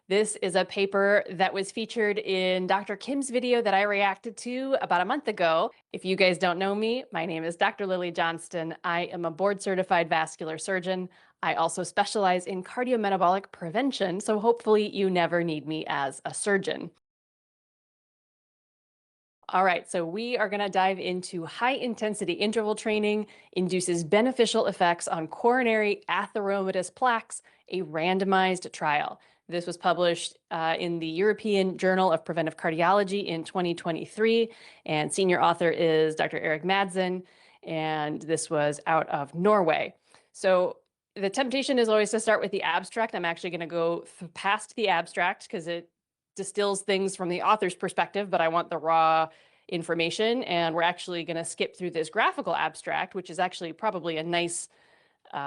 This is a paper that was featured in Dr. Kim's video that I reacted to about a month ago. If you guys don't know me, my name is Dr. Lily Johnston. I am a board-certified vascular surgeon. I also specialize in cardiometabolic prevention, so hopefully you never need me as a surgeon. All right, so we are going to dive into high-intensity interval training induces beneficial effects on coronary atheromatous plaques, a randomized trial. This was published in the European Journal of Preventive Cardiology in 2023, and senior author is Dr. Erik Madsen, and this was out of Norway. So the temptation is always to start with the abstract. I'm actually going to go past the abstract because it distills things from the author's perspective, but I want the raw information. And we're actually going to skip through this graphical abstract, which is actually probably a nice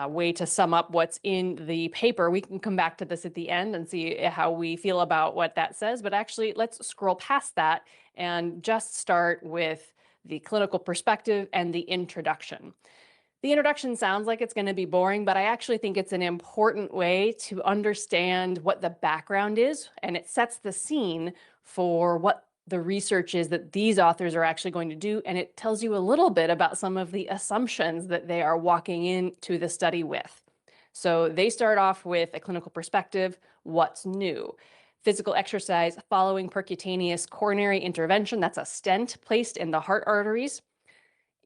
way to sum up what's in the paper. We can come back to this at the end and see how we feel about what that says. But actually, let's scroll past that and just start with the clinical perspective and the introduction. The introduction sounds like it's going to be boring, but I actually think it's an important way to understand what the background is, and it sets the scene for what the research is that these authors are actually going to do, and it tells you a little bit about some of the assumptions that they are walking into the study with. So they start off with a clinical perspective, what's new? Physical exercise following percutaneous coronary intervention, that's a stent placed in the heart arteries.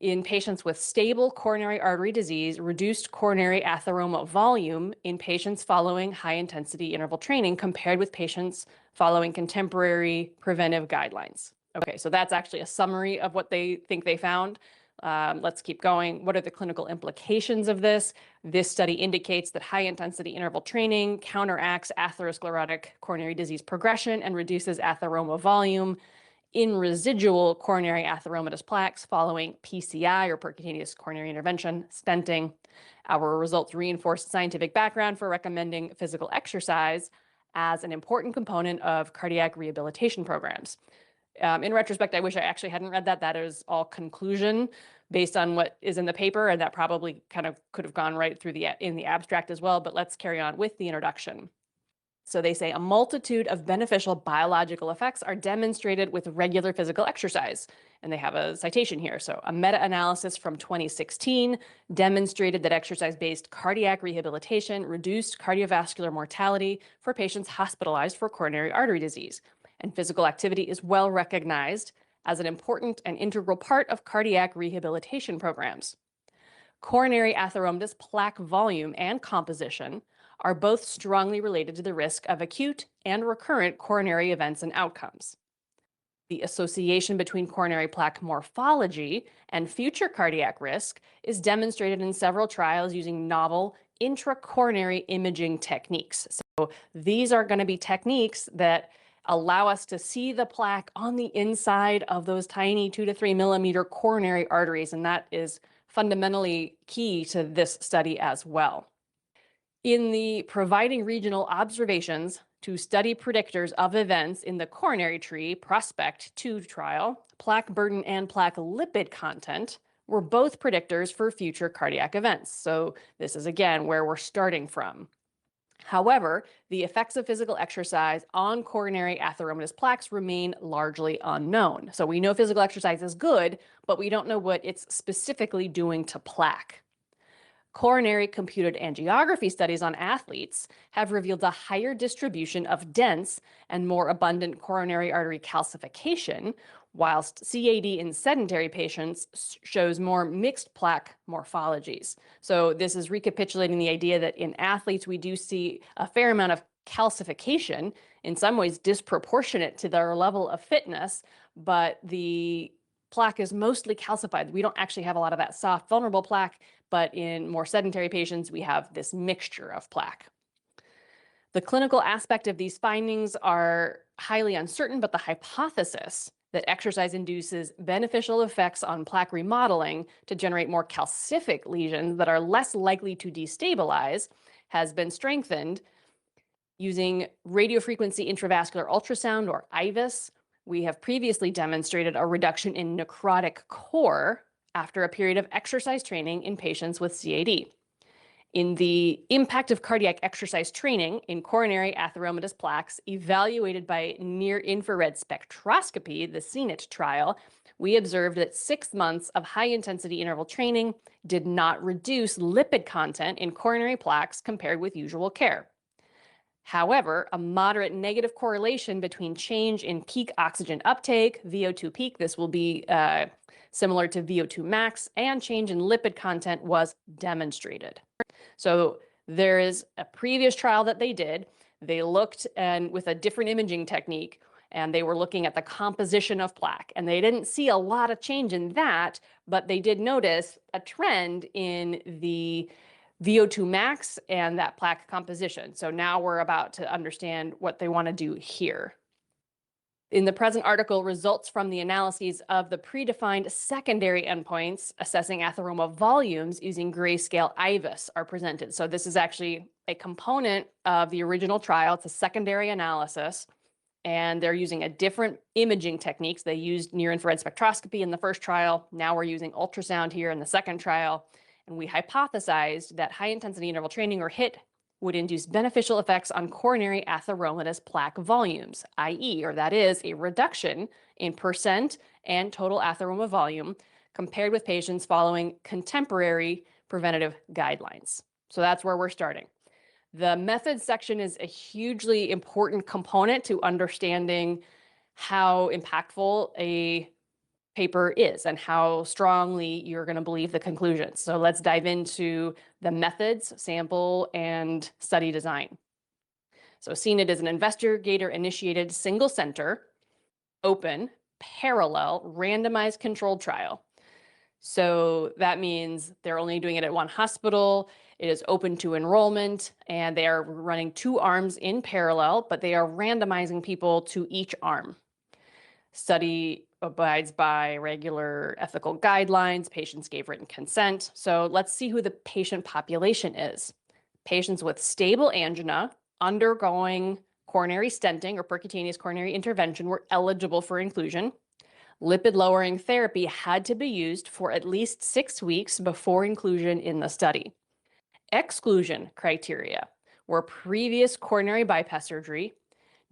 In patients with stable coronary artery disease, reduced coronary atheroma volume in patients following high-intensity interval training compared with patients following contemporary preventive guidelines. Okay, so that's actually a summary of what they think they found. Let's keep going. What are the clinical implications of this? This study indicates that high-intensity interval training counteracts atherosclerotic coronary disease progression and reduces atheroma volume in residual coronary atheromatous plaques following PCI or percutaneous coronary intervention, stenting. Our results reinforce scientific background for recommending physical exercise as an important component of cardiac rehabilitation programs. In retrospect, I wish I actually hadn't read that. That is all conclusion based on what is in the paper, and that probably kind of could have gone right through in the abstract as well, but let's carry on with the introduction. So they say a multitude of beneficial biological effects are demonstrated with regular physical exercise. And they have a citation here. So a meta-analysis from 2016 demonstrated that exercise-based cardiac rehabilitation reduced cardiovascular mortality for patients hospitalized for coronary artery disease. And physical activity is well recognized as an important and integral part of cardiac rehabilitation programs. Coronary atheromatous plaque volume and composition are both strongly related to the risk of acute and recurrent coronary events and outcomes. The association between coronary plaque morphology and future cardiac risk is demonstrated in several trials using novel intracoronary imaging techniques. So these are going to be techniques that allow us to see the plaque on the inside of those tiny 2 to 3 millimeter coronary arteries, and that is fundamentally key to this study as well. In the providing regional observations to study predictors of events in the coronary tree Prospect 2 trial, plaque burden and plaque lipid content were both predictors for future cardiac events. So this is again where we're starting from. However, the effects of physical exercise on coronary atheromatous plaques remain largely unknown. So we know physical exercise is good, but we don't know what it's specifically doing to plaque. Coronary computed angiography studies on athletes have revealed a higher distribution of dense and more abundant coronary artery calcification, whilst CAD in sedentary patients shows more mixed plaque morphologies. So this is recapitulating the idea that in athletes, we do see a fair amount of calcification, in some ways disproportionate to their level of fitness, but the plaque is mostly calcified. We don't actually have a lot of that soft, vulnerable plaque, but in more sedentary patients, we have this mixture of plaque. The clinical aspect of these findings are highly uncertain, but the hypothesis that exercise induces beneficial effects on plaque remodeling to generate more calcific lesions that are less likely to destabilize has been strengthened using radiofrequency intravascular ultrasound, or IVUS. We have previously demonstrated a reduction in necrotic core after a period of exercise training in patients with CAD. In the impact of cardiac exercise training in coronary atheromatous plaques evaluated by near-infrared spectroscopy, the CNIT trial, we observed that 6 months of high-intensity interval training did not reduce lipid content in coronary plaques compared with usual care. However, a moderate negative correlation between change in peak oxygen uptake, VO2 peak, this will be similar to VO2 max, and change in lipid content was demonstrated. So there is a previous trial that they did. They looked and with a different imaging technique, and they were looking at the composition of plaque. And they didn't see a lot of change in that, but they did notice a trend in the VO2 max and that plaque composition. So now we're about to understand what they want to do here. In the present article, results from the analyses of the predefined secondary endpoints assessing atheroma volumes using grayscale IVUS are presented. So this is actually a component of the original trial. It's a secondary analysis, and they're using a different imaging techniques. They used near-infrared spectroscopy in the first trial. Now we're using ultrasound here in the second trial. And we hypothesized that high-intensity interval training, or HIIT, would induce beneficial effects on coronary atheromatous plaque volumes, i.e., or that is a reduction in percent and total atheroma volume compared with patients following contemporary preventative guidelines. So that's where we're starting. The methods section is a hugely important component to understanding how impactful a paper is and how strongly you're going to believe the conclusions. So let's dive into the methods, sample, and study design. So CNIT is an investigator-initiated, single-center, open, parallel, randomized controlled trial. So that means they're only doing it at one hospital. It is open to enrollment, and they are running 2 arms in parallel, but they are randomizing people to each arm. Study abides by regular ethical guidelines. Patients gave written consent. So let's see who the patient population is. Patients with stable angina undergoing coronary stenting or percutaneous coronary intervention were eligible for inclusion. Lipid-lowering therapy had to be used for at least 6 weeks before inclusion in the study. Exclusion criteria were previous coronary bypass surgery,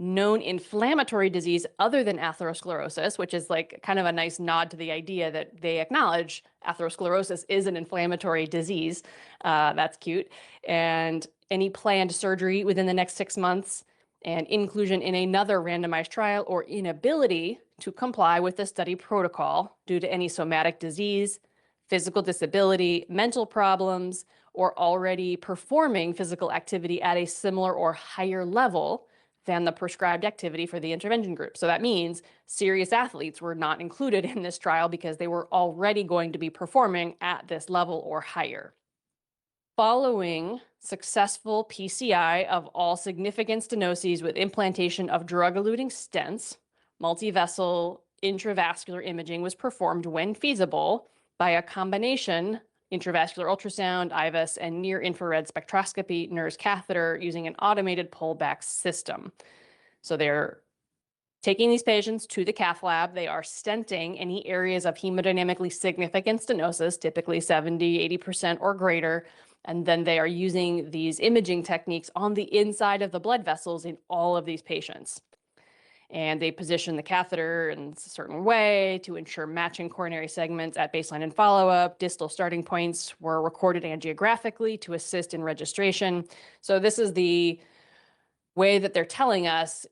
known inflammatory disease other than atherosclerosis, which is like kind of a nice nod to the idea that they acknowledge atherosclerosis is an inflammatory disease. That's cute. And any planned surgery within the next 6 months, and inclusion in another randomized trial, or inability to comply with the study protocol due to any somatic disease, physical disability, mental problems, or already performing physical activity at a similar or higher level than the prescribed activity for the intervention group. So that means serious athletes were not included in this trial because they were already going to be performing at this level or higher. Following successful PCI of all significant stenoses with implantation of drug-eluting stents, multivessel intravascular imaging was performed when feasible by a combination intravascular ultrasound, IVUS, and near-infrared spectroscopy NIRS catheter using an automated pullback system. So they're taking these patients to the cath lab. They are stenting any areas of hemodynamically significant stenosis, typically 70, 80% or greater, and then they are using these imaging techniques on the inside of the blood vessels in all of these patients. And they position the catheter in a certain way to ensure matching coronary segments at baseline and follow-up. Distal starting points were recorded angiographically to assist in registration. So this is the way that they're telling us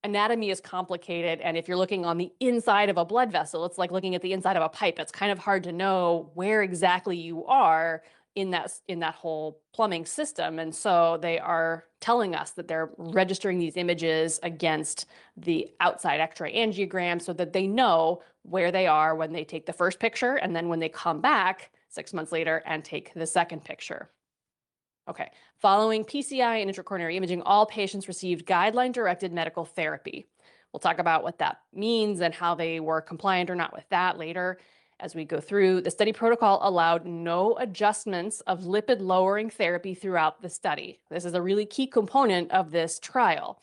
anatomy is complicated. And if you're looking on the inside of a blood vessel, it's like looking at the inside of a pipe. It's kind of hard to know where exactly you are in that whole plumbing system. And so they are telling us that they're registering these images against the outside X-ray angiogram so that they know where they are when they take the first picture, and then when they come back 6 months later and take the second picture. Okay, following PCI and intracoronary imaging, all patients received guideline-directed medical therapy. We'll talk about what that means and how they were compliant or not with that later. As we go through, the study protocol allowed no adjustments of lipid-lowering therapy throughout the study. This is a really key component of this trial.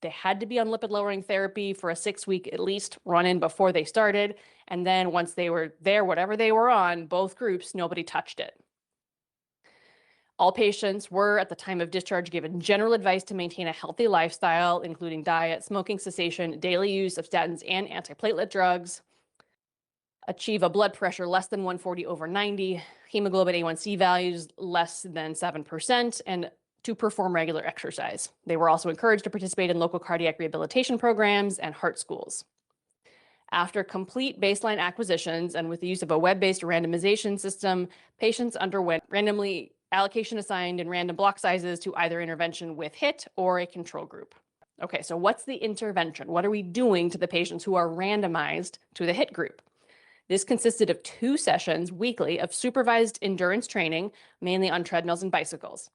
They had to be on lipid-lowering therapy for a 6-week at least run-in before they started. And then once they were there, whatever they were on, both groups, nobody touched it. All patients were, at the time of discharge, given general advice to maintain a healthy lifestyle, including diet, smoking cessation, daily use of statins and antiplatelet drugs, achieve a blood pressure less than 140/90, hemoglobin A1C values less than 7%, and to perform regular exercise. They were also encouraged to participate in local cardiac rehabilitation programs and heart schools. After complete baseline acquisitions and with the use of a web-based randomization system, patients underwent randomly allocation assigned in random block sizes to either intervention with HIIT or a control group. Okay, so what's the intervention? What are we doing to the patients who are randomized to the HIIT group? This consisted of 2 sessions weekly of supervised endurance training, mainly on treadmills and bicycles.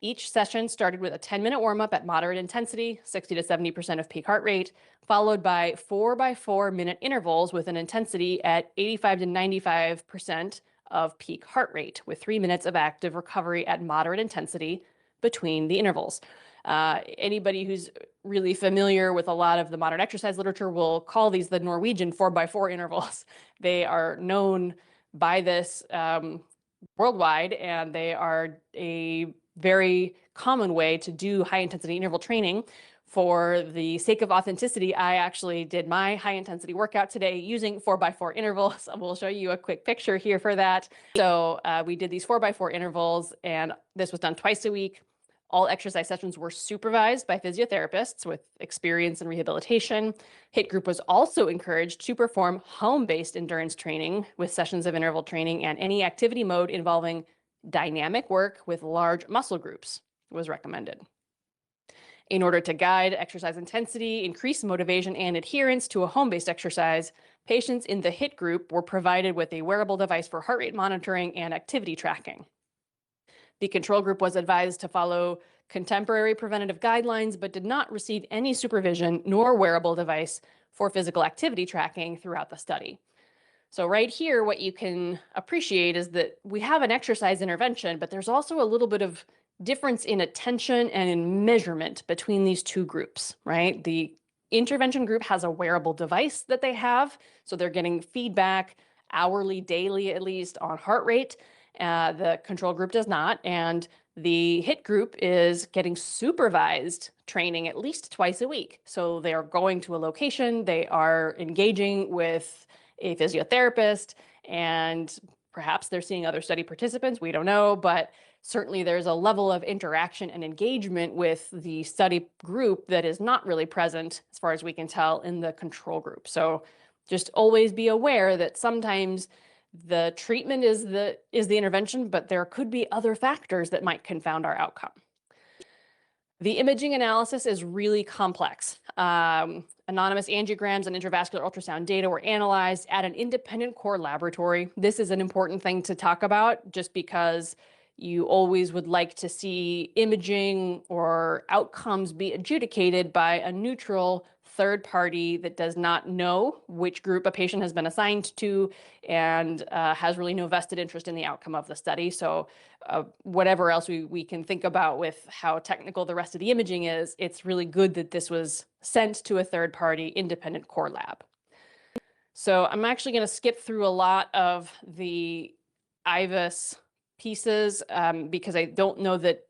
Each session started with a 10-minute warm-up at moderate intensity, 60 to 70% of peak heart rate, followed by 4x4-minute intervals with an intensity at 85 to 95% of peak heart rate, with 3 minutes of active recovery at moderate intensity between the intervals. Anybody who's really familiar with a lot of the modern exercise literature will call these the Norwegian 4x4 intervals. They are known by this worldwide, and they are a very common way to do high intensity interval training. For the sake of authenticity, I actually did my high intensity workout today using 4x4 intervals. We'll show you a quick picture here for that. So we did these 4x4 intervals, and this was done twice a week. All exercise sessions were supervised by physiotherapists with experience in rehabilitation. HIIT group was also encouraged to perform home-based endurance training with sessions of interval training, and any activity mode involving dynamic work with large muscle groups was recommended. In order to guide exercise intensity, increase motivation, and adherence to a home-based exercise, patients in the HIIT group were provided with a wearable device for heart rate monitoring and activity tracking. The control group was advised to follow contemporary preventative guidelines, but did not receive any supervision nor wearable device for physical activity tracking throughout the study. So right here, what you can appreciate is that we have an exercise intervention, but there's also a little bit of difference in attention and in measurement between these 2 groups, right? The intervention group has a wearable device that they have, so they're getting feedback hourly, daily at least, on heart rate. The control group does not, and the HIIT group is getting supervised training at least twice a week. So they are going to a location, they are engaging with a physiotherapist, and perhaps they're seeing other study participants, we don't know, but certainly there's a level of interaction and engagement with the study group that is not really present, as far as we can tell, in the control group. So just always be aware that sometimes the treatment is the intervention, but there could be other factors that might confound our outcome. The imaging analysis is really complex. Anonymous angiograms and intravascular ultrasound data were analyzed at an independent core laboratory. This is an important thing to talk about, just because you always would like to see imaging or outcomes be adjudicated by a neutral third party that does not know which group a patient has been assigned to and has really no vested interest in the outcome of the study. So whatever else we can think about with how technical the rest of the imaging is, it's really good that this was sent to a third party independent core lab. So I'm actually going to skip through a lot of the IVUS pieces because I don't know that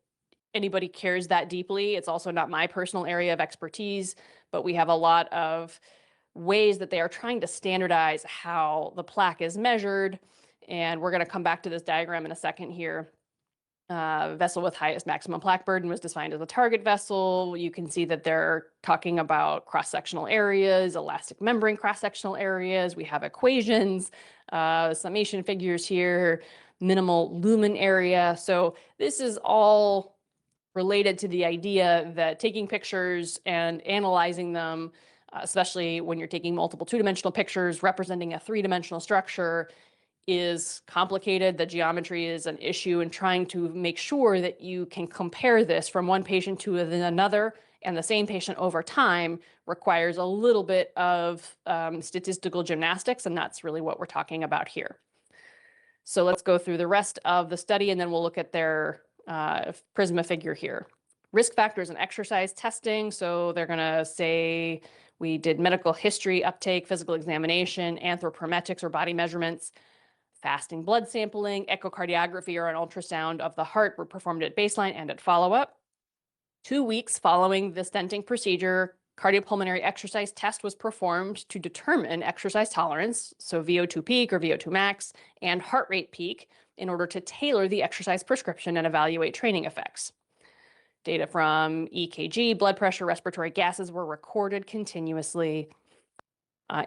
anybody cares that deeply. It's also not my personal area of expertise, but we have a lot of ways that they are trying to standardize how the plaque is measured. And we're going to come back to this diagram in a second here. Vessel with highest maximum plaque burden was defined as a target vessel. You can see that they're talking about cross-sectional areas, elastic membrane cross-sectional areas. We have equations, summation figures here, minimal lumen area. So this is all related to the idea that taking pictures and analyzing them, especially when you're taking multiple 2-dimensional pictures representing a 3-dimensional structure, is complicated. The geometry is an issue, and trying to make sure that you can compare this from one patient to another and the same patient over time requires a little bit of statistical gymnastics, and that's really what we're talking about here. So let's go through the rest of the study, and then we'll look at their Prisma figure here. Risk factors and exercise testing. So they're going to say we did medical history uptake, physical examination, anthropometrics or body measurements. Fasting blood sampling, echocardiography, or an ultrasound of the heart were performed at baseline and at follow-up. 2 weeks following the stenting procedure, cardiopulmonary exercise test was performed to determine exercise tolerance, so VO2 peak or VO2 max, and heart rate peak in order to tailor the exercise prescription and evaluate training effects. Data from EKG, blood pressure, respiratory gases were recorded continuously.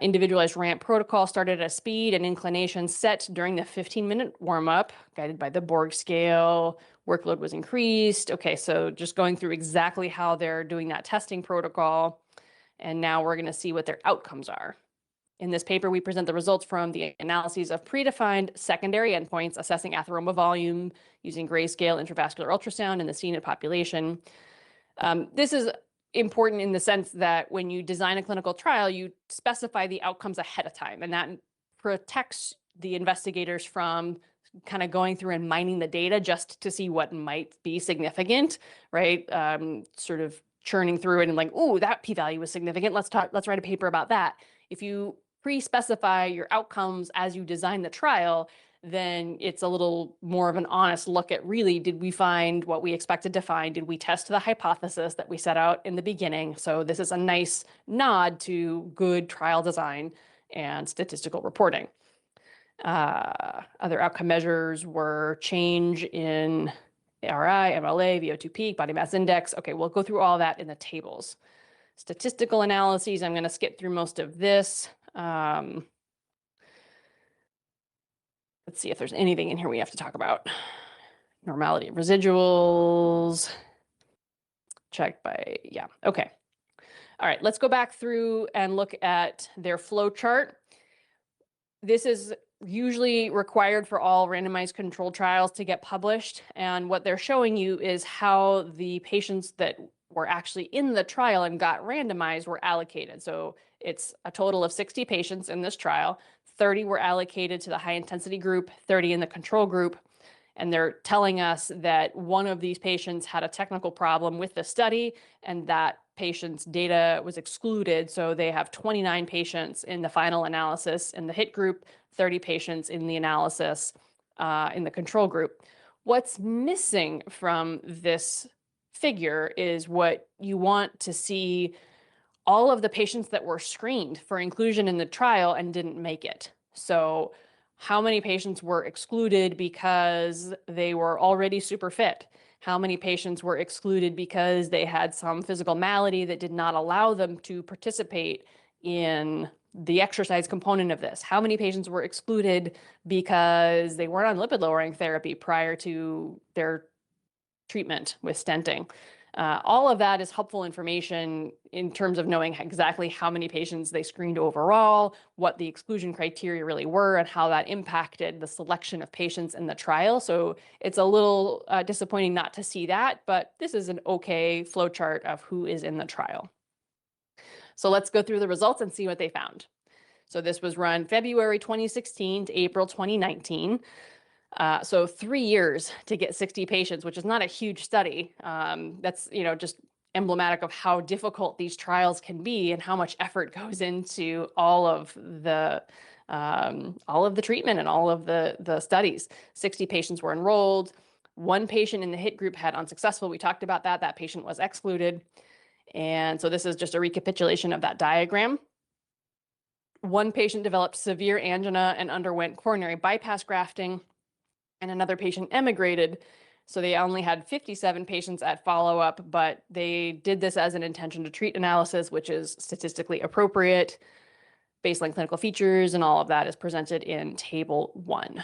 Individualized ramp protocol started at a speed and inclination set during the 15-minute warm-up, guided by the Borg scale. Workload was increased. Okay, so just going through exactly how they're doing that testing protocol. And now we're going to see what their outcomes are. In this paper, we present the results from the analyses of predefined secondary endpoints assessing atheroma volume using grayscale intravascular ultrasound in the CNIT population. This is important in the sense that when you design a clinical trial, you specify the outcomes ahead of time, and that protects the investigators from kind of going through and mining the data just to see what might be significant, right? Sort of churning through it and like, oh, that p-value was significant. Let's write a paper about that. If you pre-specify your outcomes as you design the trial, then it's a little more of an honest look at really, did we find what we expected to find? Did we test the hypothesis that we set out in the beginning? So this is a nice nod to good trial design and statistical reporting. Other outcome measures were change in ARI, MLA, VO2 peak, body mass index. Okay, we'll go through all that in the tables. Statistical analyses, I'm going to skip through most of this. Let's see if there's anything in here we have to talk about. Normality of residuals, checked by, yeah, okay. All right, let's go back through and look at their flow chart. This is usually required for all randomized controlled trials to get published. And what they're showing you is how the patients that were actually in the trial and got randomized were allocated. So it's a total of 60 patients in this trial. 30 were allocated to the high intensity group, 30 in the control group. And they're telling us that one of these patients had a technical problem with the study and that patient's data was excluded. So they have 29 patients in the final analysis in the HIIT group, 30 patients in the analysis in the control group. What's missing from this figure is what you want to see, all of the patients that were screened for inclusion in the trial and didn't make it. So how many patients were excluded because they were already super fit? How many patients were excluded because they had some physical malady that did not allow them to participate in the exercise component of this? How many patients were excluded because they weren't on lipid-lowering therapy prior to their treatment with stenting? All of that is helpful information in terms of knowing exactly how many patients they screened overall, what the exclusion criteria really were, and how that impacted the selection of patients in the trial. So it's a little disappointing not to see that, but this is an okay flowchart of who is in the trial. So let's go through the results and see what they found. So this was run February 2016 to April 2019. So 3 years to get 60 patients, which is not a huge study. That's, just emblematic of how difficult these trials can be and how much effort goes into all of the treatment and all of the studies. 60 patients were enrolled. 1 patient in the HIIT group had unsuccessful. We talked about that. That patient was excluded. And so this is just a recapitulation of that diagram. 1 patient developed severe angina and underwent coronary bypass grafting, and another patient emigrated. So they only had 57 patients at follow-up, but they did this as an intention to treat analysis, which is statistically appropriate. Baseline clinical features and all of that is presented in table 1.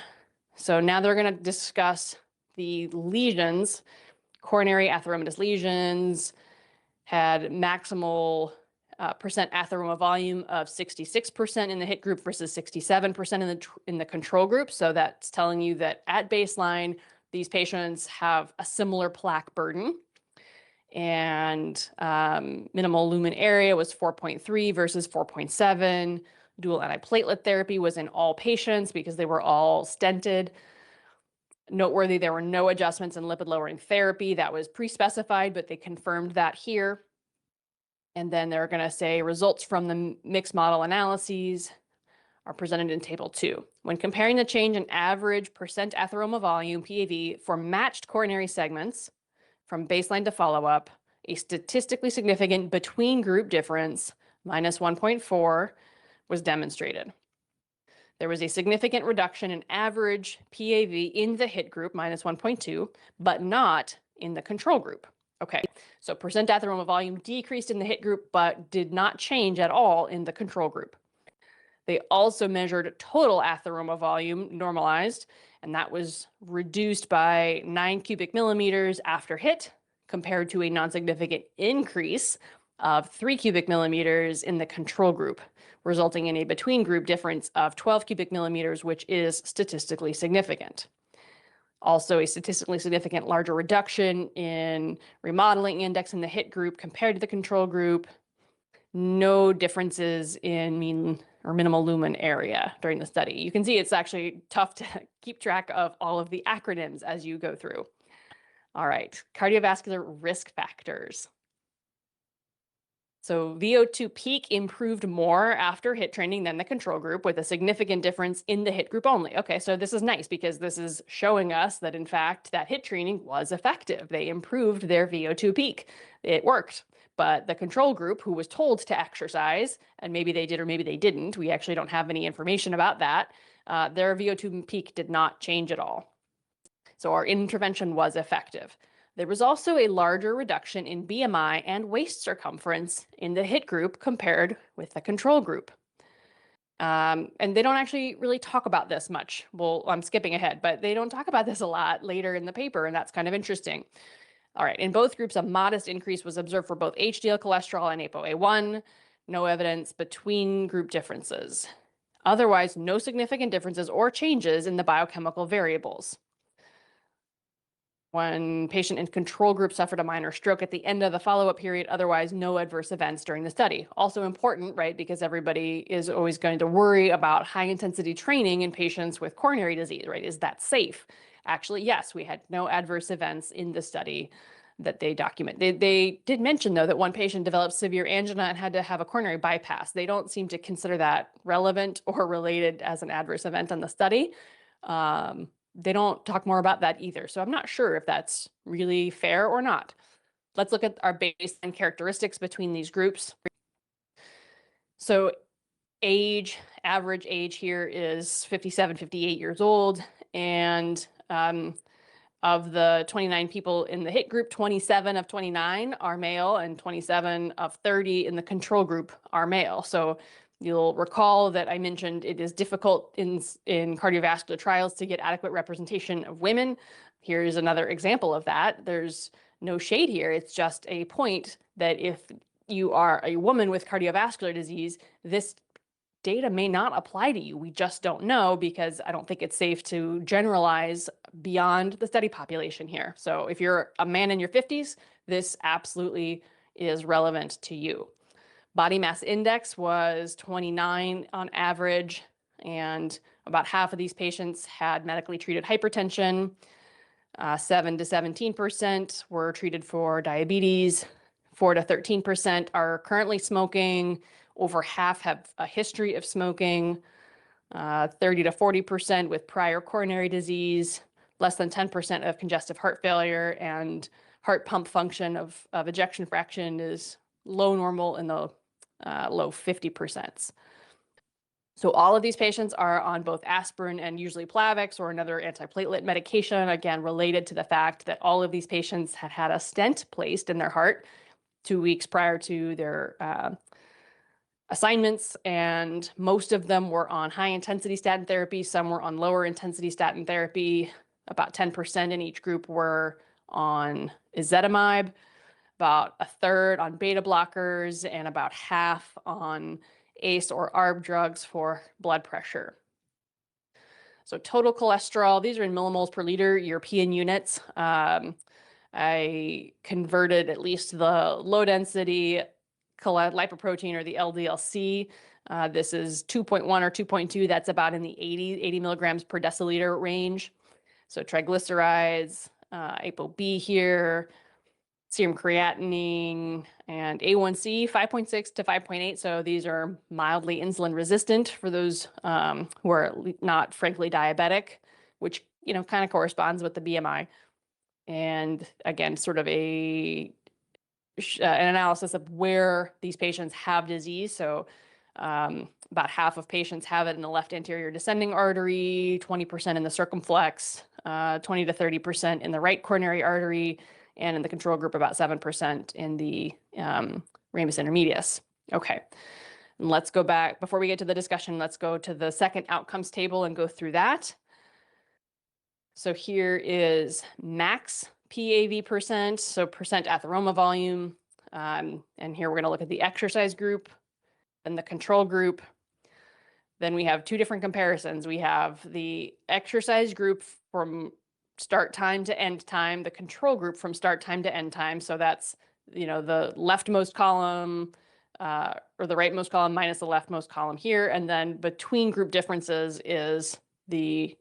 So now they're going to discuss the lesions. Coronary atheromatous lesions had maximal percent atheroma volume of 66% in the HIIT group versus 67% in the control group. So that's telling you that at baseline, these patients have a similar plaque burden. And minimal lumen area was 4.3 versus 4.7. Dual antiplatelet therapy was in all patients because they were all stented. Noteworthy, there were no adjustments in lipid-lowering therapy. That was pre-specified, but they confirmed that here. And then they're going to say results from the mixed model analyses are presented in Table 2. When comparing the change in average percent atheroma volume, PAV, for matched coronary segments from baseline to follow-up, a statistically significant between-group difference, minus 1.4, was demonstrated. There was a significant reduction in average PAV in the HIIT group, minus 1.2, but not in the control group. Okay, so percent atheroma volume decreased in the HIIT group, but did not change at all in the control group. They also measured total atheroma volume normalized, and that was reduced by 9 cubic millimeters after HIIT, compared to a non-significant increase of 3 cubic millimeters in the control group, resulting in a between-group difference of 12 cubic millimeters, which is statistically significant. Also, a statistically significant larger reduction in remodeling index in the HIIT group compared to the control group. No differences in mean or minimal lumen area during the study. You can see it's actually tough to keep track of all of the acronyms as you go through. All right, cardiovascular risk factors. So VO2 peak improved more after HIIT training than the control group, with a significant difference in the HIIT group only. Okay, so this is nice because this is showing us that, in fact, that HIIT training was effective. They improved their VO2 peak. It worked. But the control group, who was told to exercise, and maybe they did or maybe they didn't, we actually don't have any information about that, their VO2 peak did not change at all. So our intervention was effective. There was also a larger reduction in BMI and waist circumference in the HIIT group compared with the control group. And they don't actually really talk about this much. Well, I'm skipping ahead, but they don't talk about this a lot later in the paper, and that's kind of interesting. All right, in both groups, a modest increase was observed for both HDL cholesterol and ApoA1. No evidence between group differences. Otherwise, no significant differences or changes in the biochemical variables. One patient in control group suffered a minor stroke at the end of the follow-up period. Otherwise, no adverse events during the study. Also important, right, because everybody is always going to worry about high-intensity training in patients with coronary disease, right? Is that safe? Actually, yes, we had no adverse events in the study that they document. They did mention, though, that one patient developed severe angina and had to have a coronary bypass. They don't seem to consider that relevant or related as an adverse event in the study. They don't talk more about that either. So I'm not sure if that's really fair or not. Let's look at our baseline characteristics between these groups. So age, average age here is 57, 58 years old. And of the 29 people in the HIIT group, 27 of 29 are male and 27 of 30 in the control group are male. So you'll recall that I mentioned it is difficult in cardiovascular trials to get adequate representation of women. Here's another example of that. There's no shade here. It's just a point that if you are a woman with cardiovascular disease, this data may not apply to you. We just don't know because I don't think it's safe to generalize beyond the study population here. So if you're a man in your 50s, this absolutely is relevant to you. Body mass index was 29 on average, and about half of these patients had medically treated hypertension. 7 to 17% were treated for diabetes. 4 to 13% are currently smoking. Over half have a history of smoking. 30 to 40% with prior coronary disease. Less than 10% of congestive heart failure, and heart pump function of ejection fraction is low normal in the low 50%. So all of these patients are on both aspirin and usually Plavix or another antiplatelet medication, again, related to the fact that all of these patients had had a stent placed in their heart 2 weeks prior to their assignments, and most of them were on high-intensity statin therapy. Some were on lower-intensity statin therapy. About 10% in each group were on ezetimibe, about a third on beta blockers, and about half on ACE or ARB drugs for blood pressure. So total cholesterol, these are in millimoles per liter, European units. I converted at least the low-density lipoprotein, or the LDL-C. This is 2.1 or 2.2. That's about in the 80 milligrams per deciliter range. So triglycerides, ApoB here, serum creatinine and A1C 5.6 to 5.8. So these are mildly insulin resistant for those who are not frankly diabetic, which, kind of corresponds with the BMI. And again, sort of an analysis of where these patients have disease. So about half of patients have it in the left anterior descending artery, 20% in the circumflex, 20 to 30% in the right coronary artery, and in the control group, about 7% in the ramus intermedius. Okay, and let's go back, before we get to the discussion, let's go to the second outcomes table and go through that. So here is max PAV percent, so percent atheroma volume. And here we're going to look at the exercise group and the control group. Then we have two different comparisons. We have the exercise group from start time to end time, the control group from start time to end time. So that's, the leftmost column or the rightmost column minus the leftmost column here. And then between group differences is the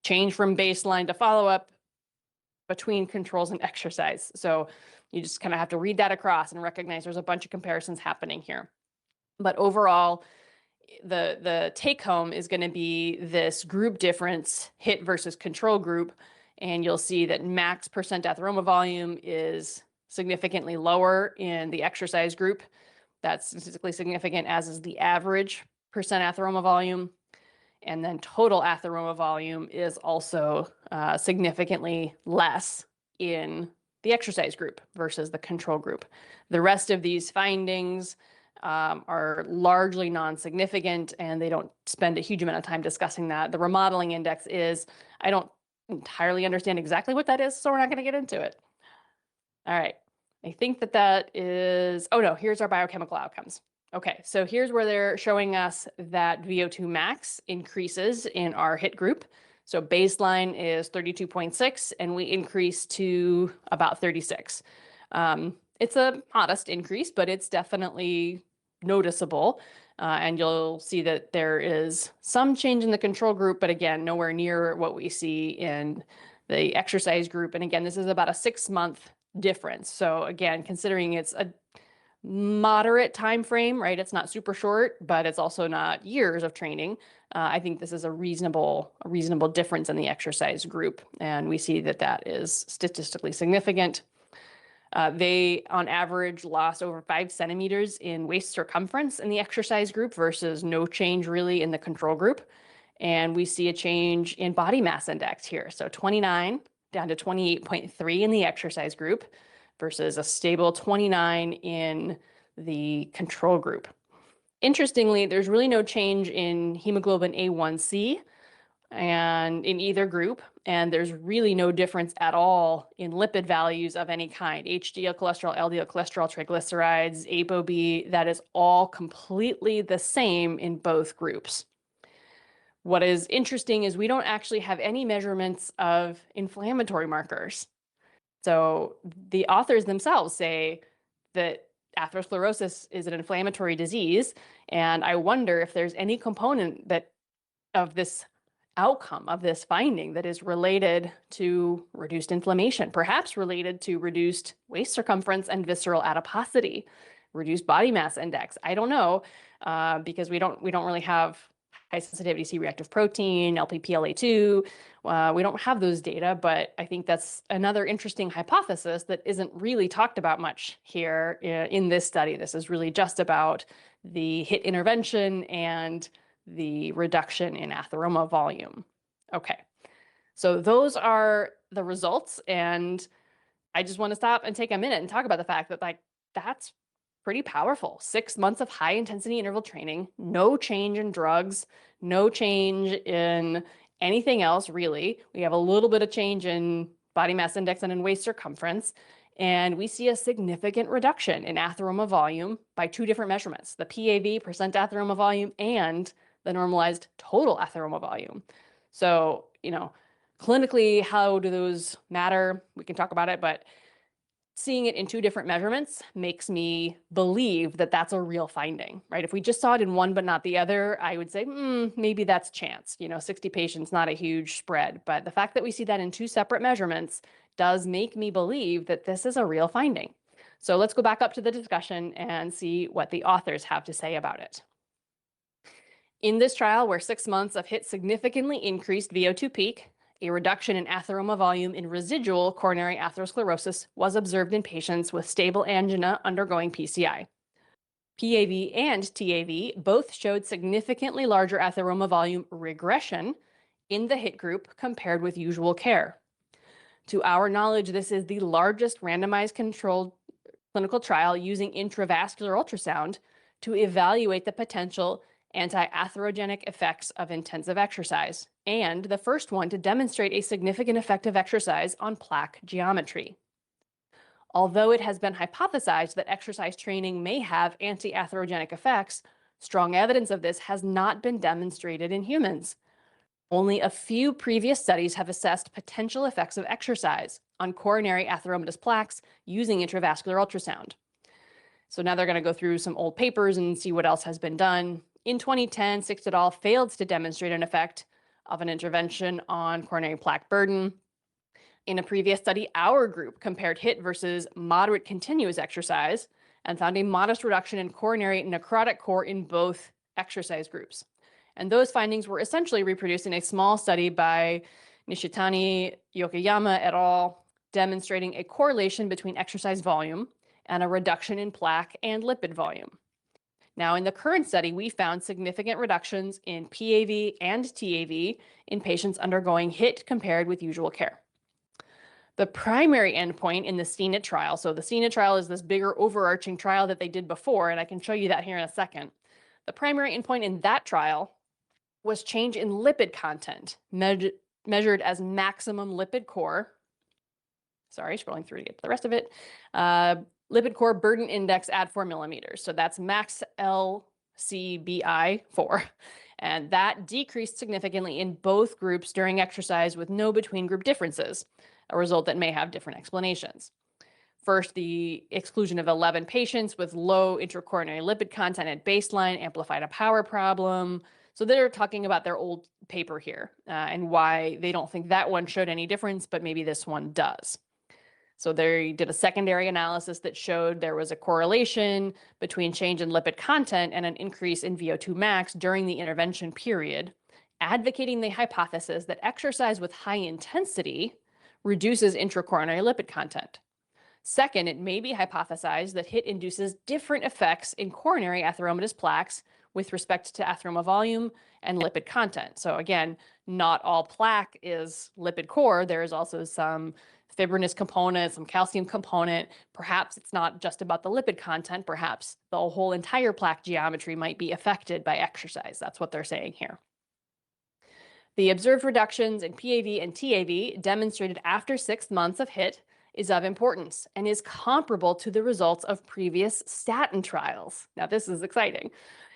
change from baseline to follow-up between controls and exercise. So you just kind of have to read that across and recognize there's a bunch of comparisons happening here. But overall, the take home is going to be this group difference, HIIT versus control group. And you'll see that max percent atheroma volume is significantly lower in the exercise group. That's statistically significant, as is the average percent atheroma volume. And then total atheroma volume is also significantly less in the exercise group versus the control group. The rest of these findings are largely non-significant, and they don't spend a huge amount of time discussing that. The remodeling index is, I don't entirely understand exactly what that is, so we're not going to get into it. All right. I think that is, oh no, here's our biochemical outcomes. Okay, so here's where they're showing us that VO2 max increases in our HIIT group. So baseline is 32.6, and we increase to about 36. It's a modest increase, but it's definitely noticeable. And you'll see that there is some change in the control group, but again, nowhere near what we see in the exercise group. And again, this is about a 6-month difference. So again, considering it's a moderate time frame, right? It's not super short, but it's also not years of training. I think this is a reasonable difference in the exercise group, and we see that is statistically significant. They, on average, lost over 5 centimeters in waist circumference in the exercise group versus no change really in the control group. And we see a change in body mass index here. So 29 down to 28.3 in the exercise group versus a stable 29 in the control group. Interestingly, there's really no change in hemoglobin A1C and in either group, and there's really no difference at all in lipid values of any kind. HDL cholesterol, LDL cholesterol, triglycerides, ApoB, that is all completely the same in both groups. What is interesting is we don't actually have any measurements of inflammatory markers. So the authors themselves say that atherosclerosis is an inflammatory disease, and I wonder if there's any component of this outcome, of this finding, that is related to reduced inflammation, perhaps related to reduced waist circumference and visceral adiposity, reduced body mass index. I don't know, because we don't really have high sensitivity C-reactive protein, LPPLA2. We don't have those data, but I think that's another interesting hypothesis that isn't really talked about much here in this study. This is really just about the HIIT intervention and the reduction in atheroma volume. Okay, so those are the results, and I just want to stop and take a minute and talk about the fact that that's pretty powerful. 6 months of high intensity interval training, no change in drugs, no change in anything else really. We have a little bit of change in body mass index and in waist circumference, and we see a significant reduction in atheroma volume by 2 different measurements, the PAV, percent atheroma volume, and the normalized total atheroma volume. So, clinically, how do those matter? We can talk about it, but seeing it in 2 different measurements makes me believe that that's a real finding, right? If we just saw it in one but not the other, I would say, maybe that's chance. 60 patients, not a huge spread. But the fact that we see that in 2 separate measurements does make me believe that this is a real finding. So let's go back up to the discussion and see what the authors have to say about it. In this trial, where 6 months of HIIT significantly increased VO2 peak, a reduction in atheroma volume in residual coronary atherosclerosis was observed in patients with stable angina undergoing PCI. PAV and TAV both showed significantly larger atheroma volume regression in the HIIT group compared with usual care. To our knowledge, this is the largest randomized controlled clinical trial using intravascular ultrasound to evaluate the potential anti-atherogenic effects of intensive exercise, and the first one to demonstrate a significant effect of exercise on plaque geometry. Although it has been hypothesized that exercise training may have anti-atherogenic effects, strong evidence of this has not been demonstrated in humans. Only a few previous studies have assessed potential effects of exercise on coronary atheromatous plaques using intravascular ultrasound. So now they're going to go through some old papers and see what else has been done. In 2010, Six et al. Failed to demonstrate an effect of an intervention on coronary plaque burden. In a previous study, our group compared HIIT versus moderate continuous exercise and found a modest reduction in coronary necrotic core in both exercise groups. And those findings were essentially reproduced in a small study by Nishitani Yokoyama et al., demonstrating a correlation between exercise volume and a reduction in plaque and lipid volume. Now, in the current study, we found significant reductions in PAV and TAV in patients undergoing HIIT compared with usual care. The primary endpoint in the CNIT trial, so the CNIT trial is this bigger overarching trial that they did before, and I can show you that here in a second. The primary endpoint in that trial was change in lipid content, measured as maximum lipid core. Sorry, scrolling through to get to the rest of it. Lipid core burden index at 4 millimeters. So that's max LCBI 4. And that decreased significantly in both groups during exercise with no between group differences, a result that may have different explanations. First, the exclusion of 11 patients with low intracoronary lipid content at baseline amplified a power problem. So they're talking about their old paper here and why they don't think that one showed any difference, but maybe this one does. So they did a secondary analysis that showed there was a correlation between change in lipid content and an increase in VO2 max during the intervention period, advocating the hypothesis that exercise with high intensity reduces intracoronary lipid content. Second, it may be hypothesized that HIIT induces different effects in coronary atheromatous plaques with respect to atheroma volume and lipid content. So again, not all plaque is lipid core. There is also some fibrinous component, some calcium component. Perhaps it's not just about the lipid content. Perhaps the whole entire plaque geometry might be affected by exercise. That's what they're saying here. The observed reductions in PAV and TAV demonstrated after 6 months of HIIT is of importance and is comparable to the results of previous statin trials. Now, this is exciting.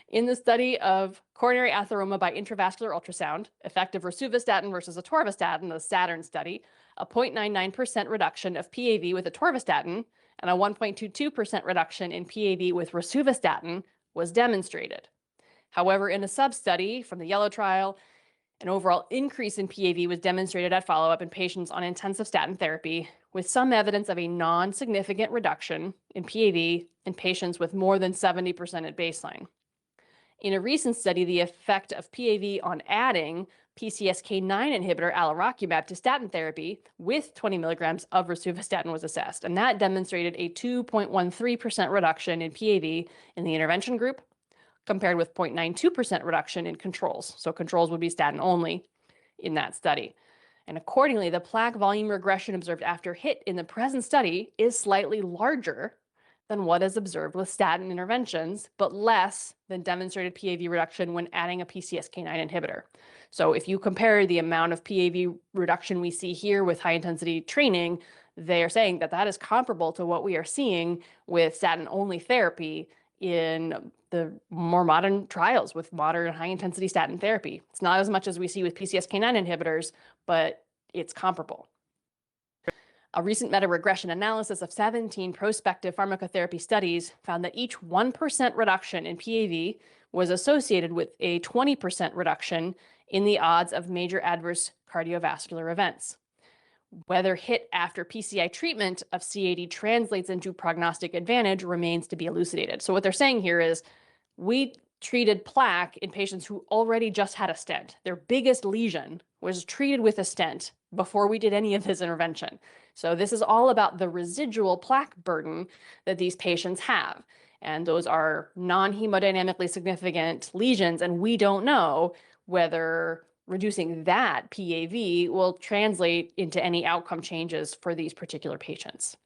In the study of coronary atheroma by intravascular ultrasound, effect of rosuvastatin versus atorvastatin, the Saturn study, a 0.99% reduction of PAV with atorvastatin and a 1.22% reduction in PAV with rosuvastatin was demonstrated. However, in a sub-study from the Yellow trial, an overall increase in PAV was demonstrated at follow-up in patients on intensive statin therapy, with some evidence of a non-significant reduction in PAV in patients with more than 70% at baseline. In a recent study, the effect of PAV on adding PCSK9 inhibitor alirocumab to statin therapy with 20 milligrams of rosuvastatin was assessed, and that demonstrated a 2.13% reduction in PAV in the intervention group, compared with 0.92% reduction in controls. So controls would be statin only in that study. And accordingly, the plaque volume regression observed after HIIT in the present study is slightly larger than what is observed with statin interventions, but less than demonstrated PAV reduction when adding a PCSK9 inhibitor. So if you compare the amount of PAV reduction we see here with high intensity training, they are saying that that is comparable to what we are seeing with statin-only therapy in the more modern trials with modern high-intensity statin therapy. It's not as much as we see with PCSK9 inhibitors, but it's comparable. A recent meta-regression analysis of 17 prospective pharmacotherapy studies found that each 1% reduction in PAV was associated with a 20% reduction in the odds of major adverse cardiovascular events. Whether HIIT after PCI treatment of CAD translates into prognostic advantage remains to be elucidated. So what they're saying here is we treated plaque in patients who already just had a stent. Their biggest lesion was treated with a stent before we did any of this intervention. So this is all about the residual plaque burden that these patients have. And those are non-hemodynamically significant lesions, and we don't know whether reducing that PAV will translate into any outcome changes for these particular patients.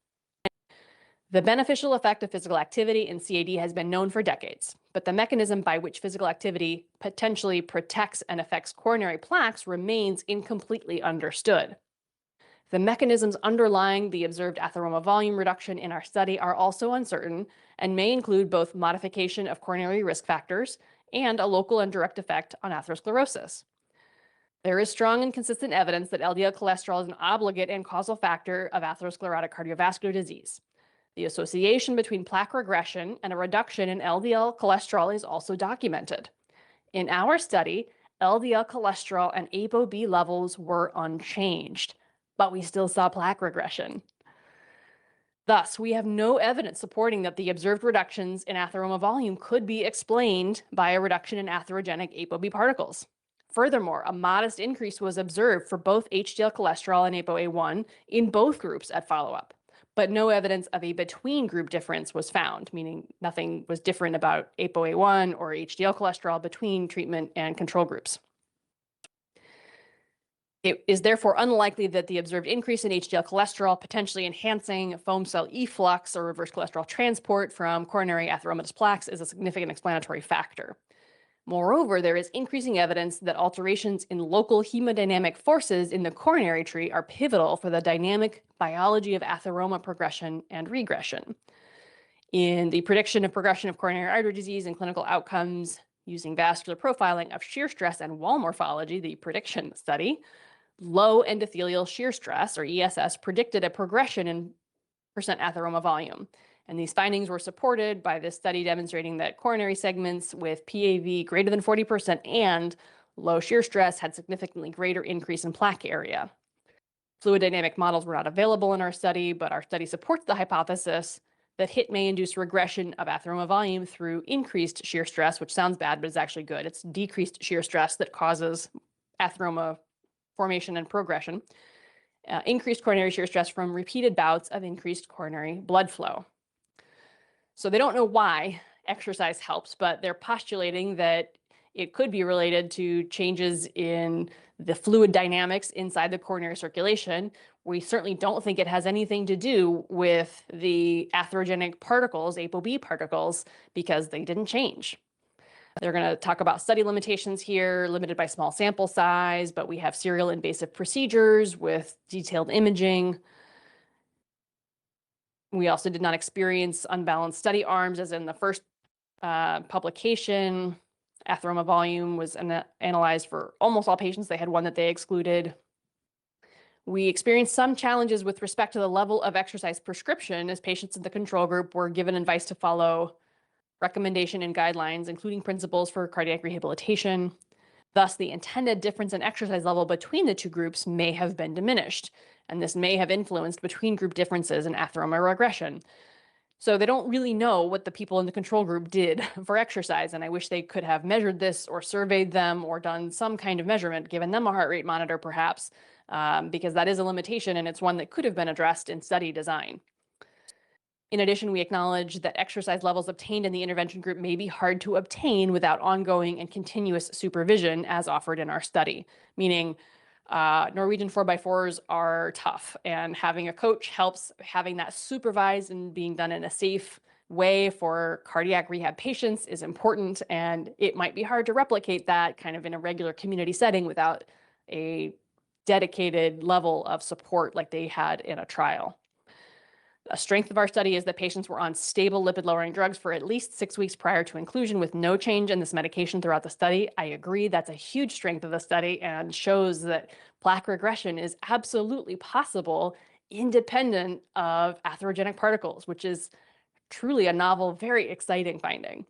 The beneficial effect of physical activity in CAD has been known for decades, but the mechanism by which physical activity potentially protects and affects coronary plaques remains incompletely understood. The mechanisms underlying the observed atheroma volume reduction in our study are also uncertain and may include both modification of coronary risk factors and a local and direct effect on atherosclerosis. There is strong and consistent evidence that LDL cholesterol is an obligate and causal factor of atherosclerotic cardiovascular disease. The association between plaque regression and a reduction in LDL cholesterol is also documented. In our study, LDL cholesterol and ApoB levels were unchanged, but we still saw plaque regression. Thus, we have no evidence supporting that the observed reductions in atheroma volume could be explained by a reduction in atherogenic ApoB particles. Furthermore, a modest increase was observed for both HDL cholesterol and ApoA1 in both groups at follow-up, but no evidence of a between-group difference was found, meaning nothing was different about ApoA1 or HDL cholesterol between treatment and control groups. It is therefore unlikely that the observed increase in HDL cholesterol potentially enhancing foam cell efflux or reverse cholesterol transport from coronary atheromatous plaques is a significant explanatory factor. Moreover, there is increasing evidence that alterations in local hemodynamic forces in the coronary tree are pivotal for the dynamic biology of atheroma progression and regression. In the prediction of progression of coronary artery disease and clinical outcomes using vascular profiling of shear stress and wall morphology, the prediction study, low endothelial shear stress, or ESS, predicted a progression in percent atheroma volume. And these findings were supported by this study demonstrating that coronary segments with PAV greater than 40% and low shear stress had significantly greater increase in plaque area. Fluid dynamic models were not available in our study, but our study supports the hypothesis that HIIT may induce regression of atheroma volume through increased shear stress, which sounds bad, but is actually good. It's decreased shear stress that causes atheroma formation and progression. Increased coronary shear stress from repeated bouts of increased coronary blood flow. So they don't know why exercise helps, but they're postulating that it could be related to changes in the fluid dynamics inside the coronary circulation. We certainly don't think it has anything to do with the atherogenic particles, ApoB particles, because they didn't change. They're going to talk about study limitations here, limited by small sample size, but we have serial invasive procedures with detailed imaging. We also did not experience unbalanced study arms, as in the first publication. Atheroma volume was analyzed for almost all patients. They had one that they excluded. We experienced some challenges with respect to the level of exercise prescription, as patients in the control group were given advice to follow recommendation and guidelines, including principles for cardiac rehabilitation. Thus, the intended difference in exercise level between the two groups may have been diminished, and this may have influenced between group differences in atheroma regression. So they don't really know what the people in the control group did for exercise, and I wish they could have measured this or surveyed them or done some kind of measurement, given them a heart rate monitor perhaps, because that is a limitation and it's one that could have been addressed in study design. In addition, we acknowledge that exercise levels obtained in the intervention group may be hard to obtain without ongoing and continuous supervision as offered in our study, meaning Norwegian 4x4s are tough, and having a coach helps. Having that supervised and being done in a safe way for cardiac rehab patients is important, and it might be hard to replicate that kind of in a regular community setting without a dedicated level of support like they had in a trial. A strength of our study is that patients were on stable lipid-lowering drugs for at least 6 weeks prior to inclusion with no change in this medication throughout the study. I agree, that's a huge strength of the study and shows that plaque regression is absolutely possible independent of atherogenic particles, which is truly a novel, very exciting finding.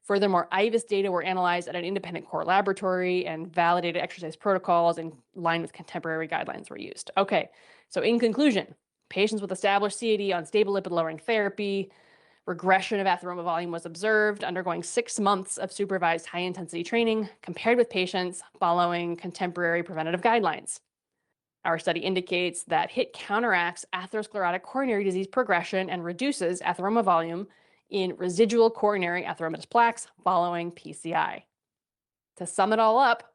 Furthermore, IVUS data were analyzed at an independent core laboratory and validated exercise protocols in line with contemporary guidelines were used. Okay, so in conclusion, patients with established CAD on stable lipid-lowering therapy, regression of atheroma volume was observed undergoing 6 months of supervised high-intensity training compared with patients following contemporary preventative guidelines. Our study indicates that HIIT counteracts atherosclerotic coronary disease progression and reduces atheroma volume in residual coronary atheromatous plaques following PCI. To sum it all up,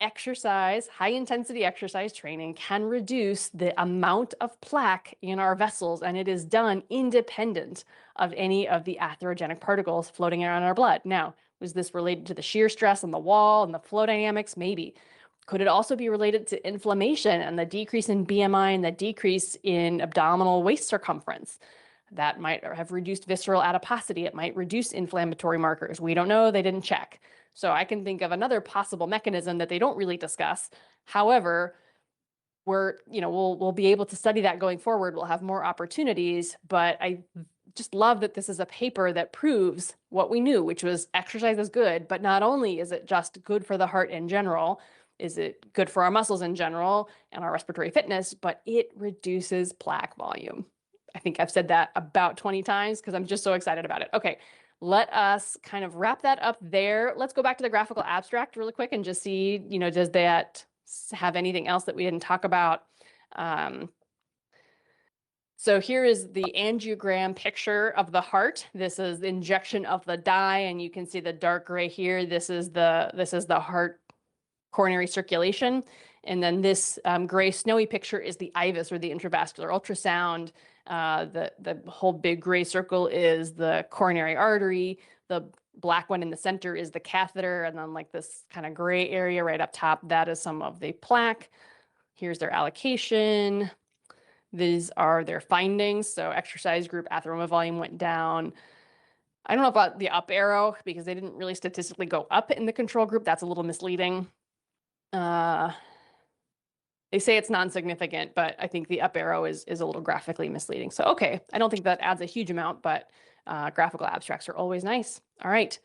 high-intensity exercise training can reduce the amount of plaque in our vessels, and it is done independent of any of the atherogenic particles floating around in our blood. Now, was this related to the shear stress on the wall and the flow dynamics? Maybe. Could it also be related to inflammation and the decrease in BMI and the decrease in abdominal waist circumference? That might have reduced visceral adiposity. It might reduce inflammatory markers. We don't know. They didn't check. So I can think of another possible mechanism that they don't really discuss. However, we'll be able to study that going forward. We'll have more opportunities, but I just love that this is a paper that proves what we knew, which was exercise is good, but not only is it just good for the heart in general, is it good for our muscles in general and our respiratory fitness, but it reduces plaque volume. I think I've said that about 20 times because I'm just so excited about it. Okay, let us kind of wrap that up there. Let's go back to the graphical abstract really quick and just see, does that have anything else that we didn't talk about? So here is the angiogram picture of the heart. This is the injection of the dye, and you can see the dark gray here. This is the heart coronary circulation. And then this gray snowy picture is the IVUS, or the intravascular ultrasound. The whole big gray circle is the coronary artery. The black one in the center is the catheter. And then like this kind of gray area right up top, that is some of the plaque. Here's their allocation. These are their findings. So exercise group atheroma volume went down. I don't know about the up arrow because they didn't really statistically go up in the control group. That's a little misleading. They say it's non-significant, but I think the up arrow is a little graphically misleading. So, okay, I don't think that adds a huge amount, but graphical abstracts are always nice. All right,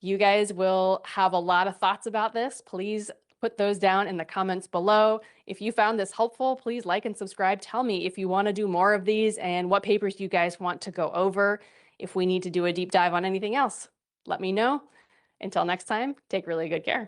you guys will have a lot of thoughts about this. Please put those down in the comments below. If you found this helpful, please like and subscribe. Tell me if you want to do more of these and what papers you guys want to go over. If we need to do a deep dive on anything else, let me know. Until next time, take really good care.